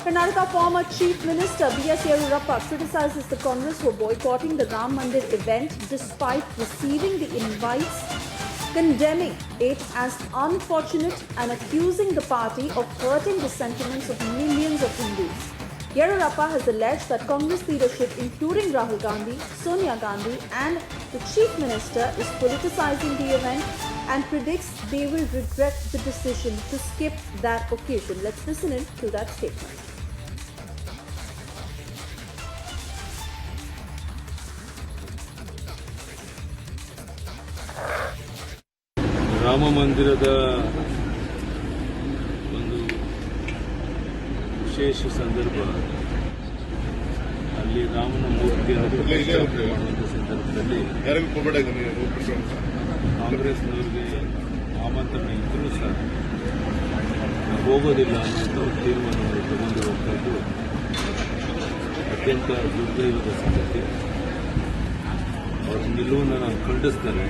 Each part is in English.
Karnataka former Chief Minister B.S. Yediyurappa criticizes the Congress for boycotting the Ram Mandir event despite receiving the invites, condemning it as unfortunate and accusing the party of hurting the sentiments of millions of Hindus. Yediyurappa has alleged that Congress leadership, including Rahul Gandhi, Sonia Gandhi and the Chief Minister, is politicizing the event and predicts they will regret the decision to skip that occasion. Let's listen in to that statement. Rama ಮಂದಿರದ ಒಂದು ವಿಶೇಷ ಸಂದರ್ಭ, ಅಲ್ಲಿ ರಾಮನ ಮೂರ್ತಿಯನ್ನು ಪ್ರತಿಷ್ಠಾಪನೆ ಮಾಡುವಂಥ ಸಂದರ್ಭದಲ್ಲಿ ಕಾಂಗ್ರೆಸ್ನವರಿಗೆ ಆಮಂತ್ರಣ ಇದ್ದರೂ ಸಹ ಹೋಗೋದಿಲ್ಲ ಅನ್ನುವಂಥ ಒಂದು ತೀರ್ಮಾನವನ್ನು ತಗೊಂಡಿರುವಂಥದ್ದು ಅತ್ಯಂತ ದುರ್ದೈವದ ಸಂಗತಿ. ಅವರ ನಿಲುವನ್ನು ನಾನು ಖಂಡಿಸ್ತೇನೆ.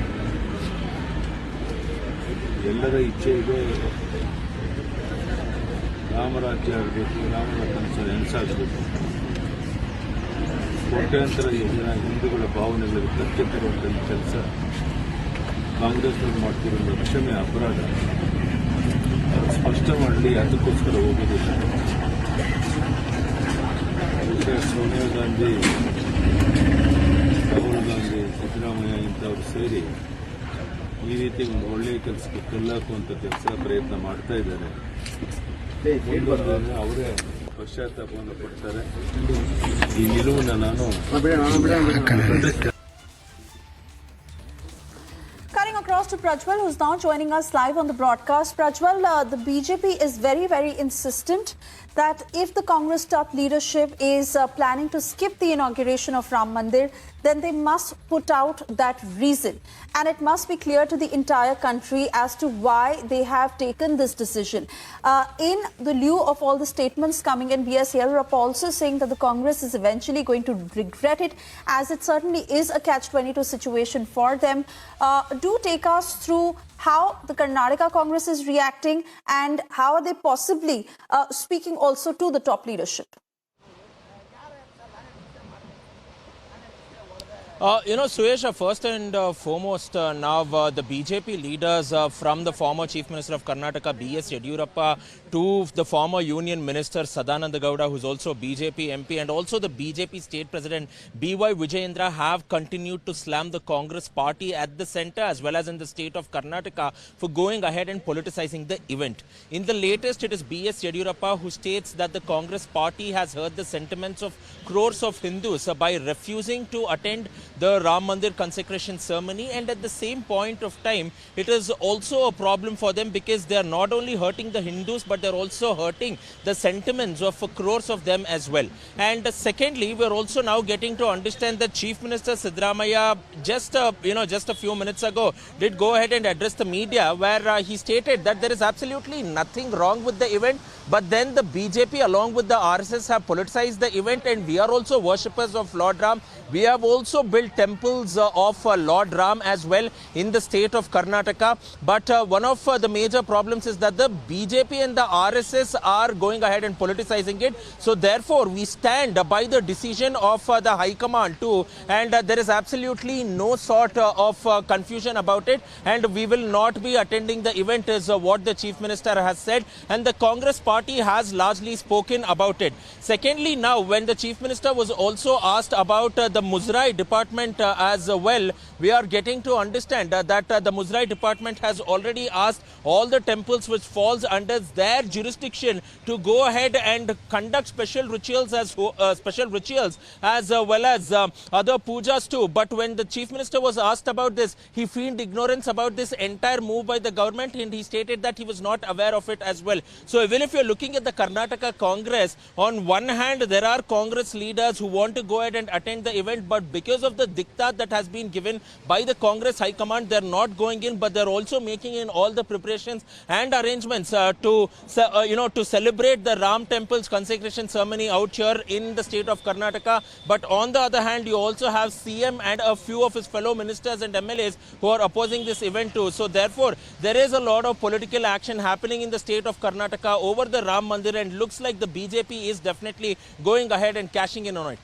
ಎಲ್ಲರ ಇಚ್ಛೆ ಇದೆ, ರಾಮರಾಜ್ಯ ಆಗಬೇಕು, ರಾಮನ ಕನಸು ನೆನಸಾಗಬೇಕು. ಕೋಟ್ಯಾಂತರ ಜನ ಹಿಂದೂಗಳ ಭಾವನೆಗಳಿಗೆ ಧಕ್ಕೆ ತರುವಂಥ ಈ ಕೆಲಸ ಕಾಂಗ್ರೆಸ್ನವ್ರು ಮಾಡ್ತಿರೋ ಕ್ಷಮೆ ಅಪರಾಧ. ಅವರು ಸ್ಪಷ್ಟ ಮಾಡಲಿ, ಅದಕ್ಕೋಸ್ಕರ ಹೋಗೋದಿಲ್ಲ. ಸೋನಿಯಾ ಗಾಂಧಿ, ರಾಹುಲ್ ಗಾಂಧಿ, ಸಿದ್ದರಾಮಯ್ಯ ಇಂಥವ್ರು ಸೇರಿ ಈ ರೀತಿ ಒಂದು ಒಳ್ಳೆಯ ಕೆಲಸಕ್ಕೆ ಕಲ್ಲಾಕುವಂಥ ಪ್ರಯತ್ನ ಮಾಡ್ತಾ ಇದ್ದಾರೆ. ಅವರೇ ಪಶ್ಚಾತ್ತಾಪವನ್ನು ಪಡ್ತಾರೆ. ಈ ನಿಲುವನ್ನು ನಾನು Across to Prajwal, who's now joining us live on the broadcast. Prajwal, the BJP is very, very insistent that if the Congress top leadership is planning to skip the inauguration of Ram Mandir, then they must put out that reason. And it must be clear to the entire country as to why they have taken this decision. In the lieu of all the statements coming in, B.S. Yediyurappa also saying that the Congress is eventually going to regret it, as it certainly is a catch-22 situation for them. Do take us through how the Karnataka Congress is reacting and how are they possibly speaking also to the top leadership. Suesha, first and foremost, now the BJP leaders from the former Chief Minister of Karnataka, B.S. Yediyurappa, to the former Union Minister Sadananda Gowda, who's also BJP MP, and also the BJP State President B.Y. Vijayendra have continued to slam the Congress party at the centre as well as in the state of Karnataka for going ahead and politicizing the event. In the latest, it is B.S. Yediyurappa who states that the Congress party has hurt the sentiments of crores of Hindus by refusing to attend the Ram Mandir consecration ceremony, and at the same point of time it is also a problem for them because they are not only hurting the Hindus but they are also hurting the sentiments of crores of them as well. And secondly, we are also now getting to understand that Chief Minister Siddaramaiah just a few minutes ago did go ahead and address the media where he stated that there is absolutely nothing wrong with the event, but then the BJP along with the RSS have politicized the event, and we are also worshippers of Lord Ram. We have also built temples of Lord Ram as well in the state of Karnataka. But one of the major problems is that the BJP and the RSS are going ahead and politicizing it. So therefore, we stand by the decision of the High Command too. And there is absolutely no sort of confusion about it. And we will not be attending the event is what the Chief Minister has said. And the Congress party has largely spoken about it. Secondly, now when the Chief Minister was also asked about the Muzrai department as well, we are getting to understand that the Muzrai department has already asked all the temples which falls under their jurisdiction to go ahead and conduct special rituals as well as other pujas too. But when the Chief Minister was asked about this, he feigned ignorance about this entire move by the government, and he stated that he was not aware of it as well. So even if you're looking at the Karnataka Congress, on one hand there are Congress leaders who want to go ahead and attend the event event, but because of the diktat that has been given by the Congress High Command, they're not going in, but they're also making in all the preparations and arrangements to celebrate the Ram Temple's consecration ceremony out here in the state of Karnataka. But on the other hand, you also have CM and a few of his fellow ministers and MLAs who are opposing this event too. So therefore, there is a lot of political action happening in the state of Karnataka over the Ram Mandir, and looks like the BJP is definitely going ahead and cashing in on it.